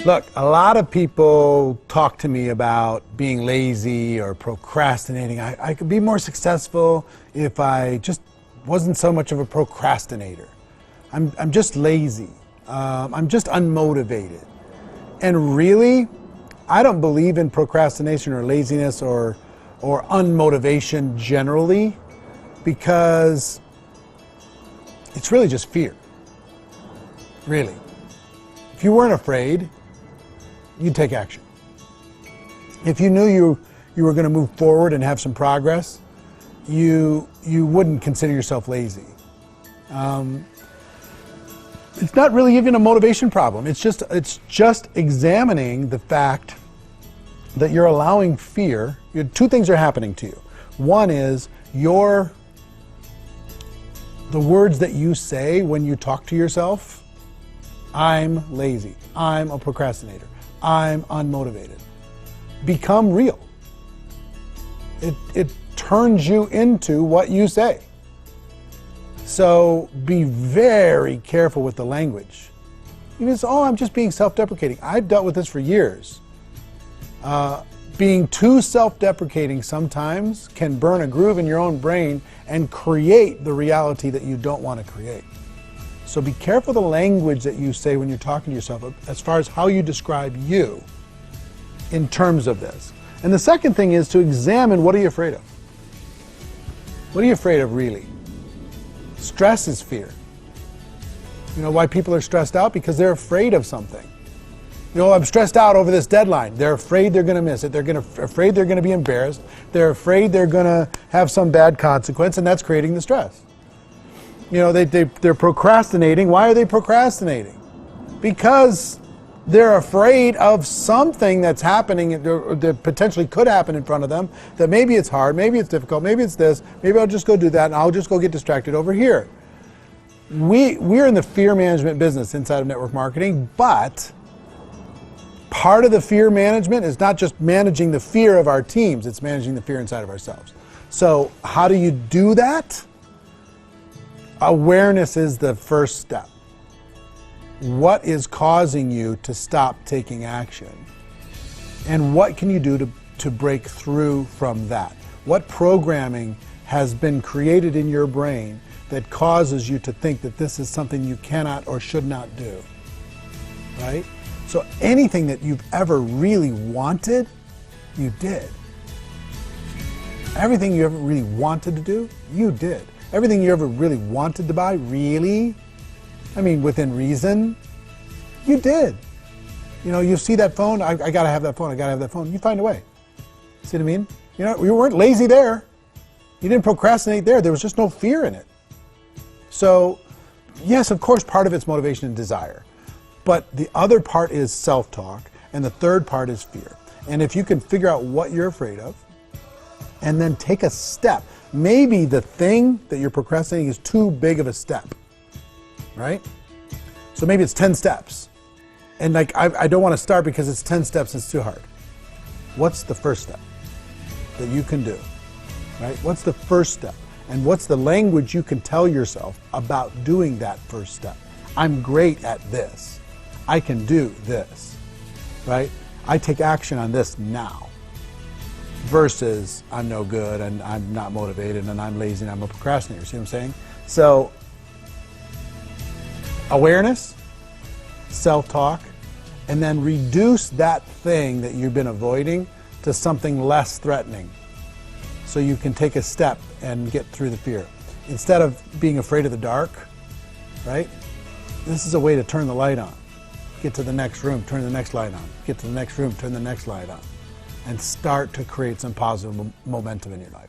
Look, a lot of people talk to me about being lazy or procrastinating. I could be more successful if I just wasn't so much of a procrastinator. I'm just lazy. I'm just unmotivated. And really, I don't believe in procrastination or laziness or unmotivation generally, because it's really just fear. Really. If you weren't afraid, you'd take action. If you knew you were going to move forward and have some progress, you wouldn't consider yourself lazy. It's not really even a motivation problem. It's just examining the fact that you're allowing fear. Two things are happening to you. One is the words that you say when you talk to yourself. I'm lazy. I'm a procrastinator. I'm unmotivated. Become real. It turns you into what you say. So be very careful with the language. You just, I'm just being self-deprecating. I've dealt with this for years. Being too self-deprecating sometimes can burn a groove in your own brain and create the reality that you don't want to create. So be careful the language that you say when you're talking to yourself as far as how you describe you in terms of this. And the second thing is to examine, what are you afraid of? What are you afraid of really? Stress is fear. You know why people are stressed out? Because they're afraid of something. You know, I'm stressed out over this deadline. They're afraid they're going to miss it. They're afraid they're going to be embarrassed. They're afraid they're going to have some bad consequence, and that's creating the stress. You know, they're procrastinating. Why are they procrastinating? Because they're afraid of something that's happening or that potentially could happen in front of them, that maybe it's hard, maybe it's difficult, maybe it's this, maybe I'll just go do that and I'll just go get distracted over here. We're in the fear management business inside of network marketing, but part of the fear management is not just managing the fear of our teams, it's managing the fear inside of ourselves. So how do you do that? Awareness is the first step. What is causing you to stop taking action? And what can you do to break through from that? What programming has been created in your brain that causes you to think that this is something you cannot or should not do? Right? So anything that you've ever really wanted, you did. Everything you ever really wanted to do, you did. Everything you ever really wanted to buy, really? I mean, within reason, you did. You know, you see that phone, I gotta have that phone, I gotta have that phone. You find a way. See what I mean? You know, you weren't lazy there. You didn't procrastinate there. There was just no fear in it. So, yes, of course, part of it's motivation and desire. But the other part is self-talk, and the third part is fear. And if you can figure out what you're afraid of, and then take a step. Maybe the thing that you're procrastinating is too big of a step, right? So maybe it's 10 steps. And like, I don't want to start because it's 10 steps, it's too hard. What's the first step that you can do, right? What's the first step? And what's the language you can tell yourself about doing that first step? I'm great at this. I can do this, right? I take action on this now. Versus I'm no good and I'm not motivated and I'm lazy and I'm a procrastinator. See what I'm saying? So awareness, self-talk, and then reduce that thing that you've been avoiding to something less threatening so you can take a step and get through the fear. Instead of being afraid of the dark, right? This is a way to turn the light on. Get to the next room, turn the next light on. Get to the next room, turn the next light on. And start to create some positive momentum in your life.